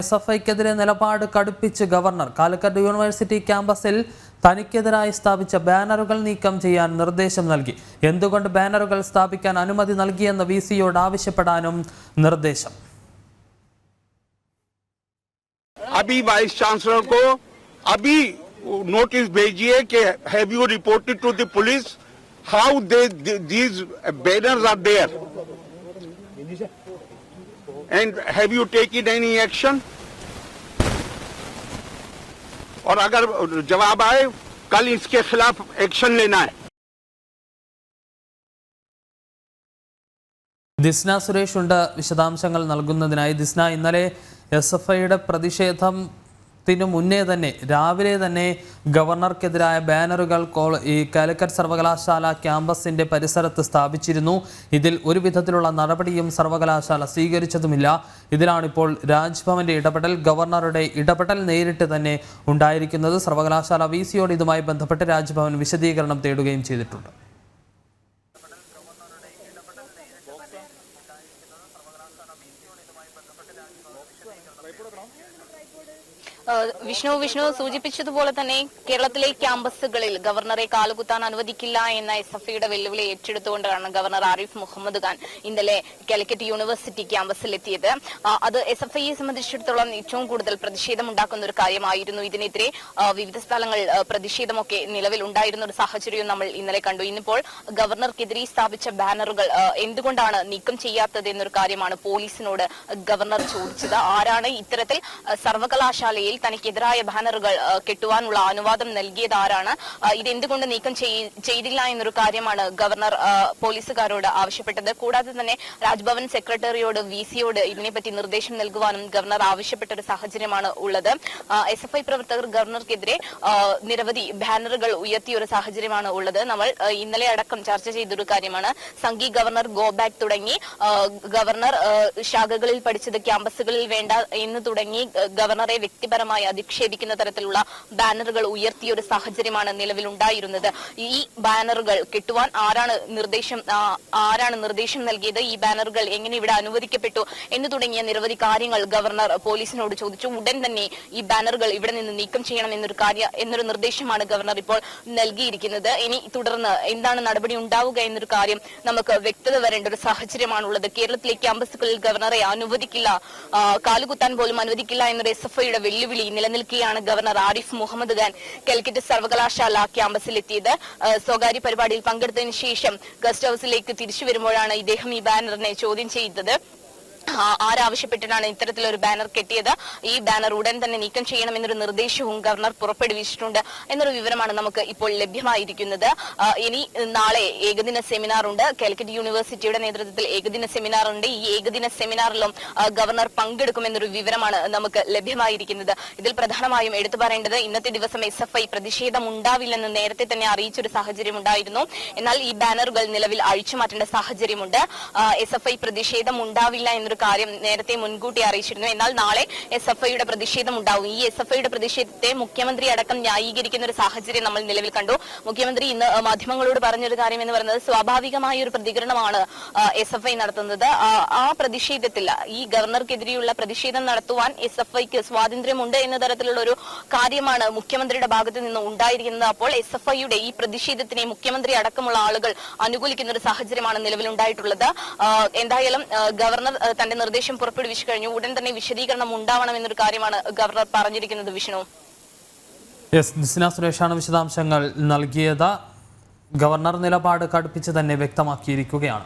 എസ്എഫ്ഐക്കെതിരെ നിലപാട് കടുപ്പിച്ച് governor. Calicut university ക്യാമ്പസിൽ തനിക്കെതിരായി സ്ഥാപിച്ച ബാനറുകൾ നീക്കം ചെയ്യാൻ നിർദ്ദേശം നൽകി. എന്തുകൊണ്ട് ബാനറുകൾ സ്ഥാപിക്കാൻ അനുമതി നൽകിയെന്ന് വിസിയോട് ആവശ്യപ്പെടാനും നിർദ്ദേശം. अभी वाइस चांसलर को अभी नोटिस भेजिए कि have you reported to the police how these banners are there and have you taken any action. और अगर जवाब आए कल इसके खिलाफ एक्शन लेना है. ദിസ്ന സുരേഷ് ഉണ്ട് വിശദാംശങ്ങൾ നൽകുന്നതിനായി. ദിസ്ന, ഇന്നലെ എസ്എഫ്ഐയുടെ പ്രതിഷേധത്തിന് മുന്നേ തന്നെ രാവിലെ തന്നെ ഗവർണർക്കെതിരായ ബാനറുകൾ ഈ കാലിക്കറ്റ് സർവകലാശാല ക്യാമ്പസിന്റെ പരിസരത്ത് സ്ഥാപിച്ചിരുന്നു. ഇതിൽ ഒരു വിധത്തിലുള്ള നടപടിയും സർവകലാശാല സ്വീകരിച്ചതുമില്ല. ഇതിലാണിപ്പോൾ രാജ്ഭവന്റെ ഇടപെടൽ, ഗവർണറുടെ ഇടപെടൽ നേരിട്ട് തന്നെ ഉണ്ടായിരിക്കുന്നത്. സർവകലാശാല വിസിയോട് ഇതുമായി ബന്ധപ്പെട്ട് രാജ്ഭവൻ വിശദീകരണം തേടുകയും ചെയ്തിട്ടുണ്ട്. വിഷ്ണു സൂചിപ്പിച്ചതുപോലെ തന്നെ കേരളത്തിലെ ക്യാമ്പസുകളിൽ ഗവർണറെ കാലുകുത്താൻ അനുവദിക്കില്ല എന്ന എസ്എഫ്ഐയുടെ വെല്ലുവിളി ഏറ്റെടുത്തുകൊണ്ടാണ് ഗവർണർ ആരിഫ് മുഹമ്മദ് ഖാൻ ഇന്നലെ കാലിക്കറ്റ് യൂണിവേഴ്സിറ്റി ക്യാമ്പസിൽ എത്തിയത്. അത് എസ്എഫ്ഐയെ സംബന്ധിച്ചിടത്തോളം ഏറ്റവും കൂടുതൽ പ്രതിഷേധമുണ്ടാക്കുന്ന ഒരു കാര്യമായിരുന്നു. ഇതിനെതിരെ വിവിധ സ്ഥലങ്ങൾ പ്രതിഷേധമൊക്കെ നിലവിൽ ഉണ്ടായിരുന്ന ഒരു സാഹചര്യവും നമ്മൾ ഇന്നലെ കണ്ടു. ഇന്നിപ്പോൾ ഗവർണർക്കെതിരെ സ്ഥാപിച്ച ബാനറുകൾ എന്തുകൊണ്ടാണ് നീക്കം ചെയ്യാത്തത് എന്നൊരു കാര്യമാണ് പോലീസിനോട് ഗവർണർ ചോദിച്ചത്. ആരാണ് ഇത്തരത്തിൽ സർവകലാശാലയിൽ തനിക്കെതിരായ ബാനറുകൾ കെട്ടുവാനുള്ള അനുവാദം നൽകിയത് ആരാണ്, ഇതെന്തുകൊണ്ട് നീക്കം ചെയ്തില്ല എന്നൊരു കാര്യമാണ് ഗവർണർ പോലീസുകാരോട് ആവശ്യപ്പെട്ടത്. കൂടാതെ തന്നെ രാജ്ഭവൻ സെക്രട്ടറിയോട് വിസിയോട് ഇതിനെപ്പറ്റി നിർദ്ദേശം നൽകുവാനും ഗവർണർ ആവശ്യപ്പെട്ട ഒരു സാഹചര്യമാണ് ഉള്ളത്. എസ്എഫ്ഐ പ്രവർത്തകർ ഗവർണർക്കെതിരെ നിരവധി ബാനറുകൾ ഉയർത്തിയ ഒരു സാഹചര്യമാണ് ഉള്ളത്. നമ്മൾ ഇന്നലെ അടക്കം ചർച്ച ചെയ്തൊരു കാര്യമാണ്. സംഘി ഗവർണർ ഗോ ബാക്ക് തുടങ്ങി ഗവർണർ ശാഖകളിൽ പഠിച്ചത് ക്യാമ്പസുകളിൽ വേണ്ട എന്ന് തുടങ്ങി ഗവർണറെ വ്യക്തിപരമായി അധിക്ഷേപിക്കുന്ന തരത്തിലുള്ള ബാനറുകൾ ഉയർത്തിയ ഒരു സാഹചര്യമാണ് നിലവിൽ ഉണ്ടായിരുന്നത്. ഈ ബാനറുകൾ കെട്ടുവാൻ ആരാണ് നിർദ്ദേശം നൽകിയത്, ഈ ബാനറുകൾ എങ്ങനെ ഇവിടെ അനുവദിക്കപ്പെട്ടു എന്ന് തുടങ്ങിയ നിരവധി കാര്യങ്ങൾ ഗവർണർ പോലീസിനോട് ചോദിച്ചു. ഉടൻ തന്നെ ഈ ബാനറുകൾ ഇവിടെ നിന്ന് നീക്കം ചെയ്യണം എന്നൊരു നിർദ്ദേശമാണ് ഗവർണർ ഇപ്പോൾ നൽകിയിരിക്കുന്നത്. ഇനി തുടർന്ന് എന്താണ് നടപടി ഉണ്ടാവുക എന്നൊരു കാര്യം നമുക്ക് വ്യക്തത വരേണ്ട ഒരു സാഹചര്യമാണുള്ളത്. കേരളത്തിലെ ക്യാമ്പസുകളിൽ ഗവർണറെ അനുവദിക്കില്ല, കാലുകുത്താൻ പോലും അനുവദിക്കില്ല എന്നൊരു എസ്എഫ്ഐയുടെ വെല്ലുവിളി നിലനിൽക്കുകയാണ് ഗവർണർ ആരിഫ് മുഹമ്മദ് ഖാൻ കാലിക്കറ്റ് സർവകലാശാല ക്യാമ്പസിലെത്തിയത്. സ്വകാര്യ പരിപാടിയിൽ പങ്കെടുത്തതിനു ശേഷം ഗസ്റ്റ് ഹൌസിലേക്ക് തിരിച്ചു വരുമ്പോഴാണ് ഇദ്ദേഹം ഈ ബാനറിനെ ചോദ്യം ചെയ്തത്. ആരാവശ്യപ്പെട്ടിട്ടാണ് ഇത്തരത്തിലൊരു ബാനർ കെട്ടിയത്, ഈ ബാനർ ഉടൻ തന്നെ നീക്കം ചെയ്യണമെന്നൊരു നിർദ്ദേശവും ഗവർണർ പുറപ്പെടുവിച്ചിട്ടുണ്ട് എന്നൊരു വിവരമാണ് നമുക്ക് ഇപ്പോൾ ലഭ്യമായിരിക്കുന്നത്. ഇനി നാളെ ഏകദിന സെമിനാർ ഉണ്ട്. കാലിക്കറ്റ് യൂണിവേഴ്സിറ്റിയുടെ നേതൃത്വത്തിൽ ഏകദിന സെമിനാർ ഉണ്ട്. ഈ ഏകദിന സെമിനാറിലും ഗവർണർ പങ്കെടുക്കുമെന്നൊരു വിവരമാണ് നമുക്ക് ലഭ്യമായിരിക്കുന്നത്. ഇതിൽ പ്രധാനമായും എടുത്തു പറയേണ്ടത് ഇന്നത്തെ ദിവസം എസ്എഫ്ഐ പ്രതിഷേധം ഉണ്ടാവില്ലെന്ന് നേരത്തെ തന്നെ അറിയിച്ചൊരു സാഹചര്യം ഉണ്ടായിരുന്നു. എന്നാൽ ഈ ബാനറുകൾ നിലവിൽ അഴിച്ചുമാറ്റേണ്ട സാഹചര്യമുണ്ട്. എസ്എഫ്ഐ പ്രതിഷേധം ഉണ്ടാവില്ല എന്നൊരു കാര്യം നേരത്തെ മുൻകൂട്ടി അറിയിച്ചിരുന്നു. എന്നാൽ നാളെ എസ്എഫ്ഐയുടെ പ്രതിഷേധം ഉണ്ടാവും. ഈ എസ്എഫ്ഐയുടെ പ്രതിഷേധത്തെ മുഖ്യമന്ത്രി അടക്കം ന്യായീകരിക്കുന്ന ഒരു സാഹചര്യം നമ്മൾ നിലവിൽ കണ്ടു. മുഖ്യമന്ത്രി ഇന്ന് മാധ്യമങ്ങളോട് പറഞ്ഞൊരു കാര്യം എന്ന് പറയുന്നത് സ്വാഭാവികമായ ഒരു പ്രതികരണമാണ് എസ്എഫ്ഐ നടത്തുന്നത്. ആ പ്രതിഷേധത്തിൽ ഈ ഗവർണർക്കെതിരെയുള്ള പ്രതിഷേധം നടത്തുവാൻ എസ്എഫ്ഐക്ക് സ്വാതന്ത്ര്യമുണ്ട് എന്ന തരത്തിലുള്ള ഒരു കാര്യമാണ് മുഖ്യമന്ത്രിയുടെ ഭാഗത്ത് നിന്ന് ഉണ്ടായിരിക്കുന്നത്. അപ്പോൾ എസ്എഫ്ഐയുടെ ഈ പ്രതിഷേധത്തിനെ മുഖ്യമന്ത്രി അടക്കമുള്ള ആളുകൾ അനുകൂലിക്കുന്ന ഒരു സാഹചര്യമാണ് നിലവിൽ ഉണ്ടായിട്ടുള്ളത്. എന്തായാലും ഗവർണർ തന്റെ നിർദ്ദേശം പുറപ്പെടുവിച്ചു കഴിഞ്ഞു. ഉടൻ തന്നെ വിശദീകരണം ഉണ്ടാവണം എന്നൊരു കാര്യമാണ് ഗവർണർ പറഞ്ഞിരിക്കുന്നത്. വിഷ്ണു, ദിസ്ന സുരേഷാണ് വിശദാംശങ്ങൾ നൽകിയത്. ഗവർണർ നിലപാട് കടുപ്പിച്ച് തന്നെ വ്യക്തമാക്കിയിരിക്കുകയാണ്.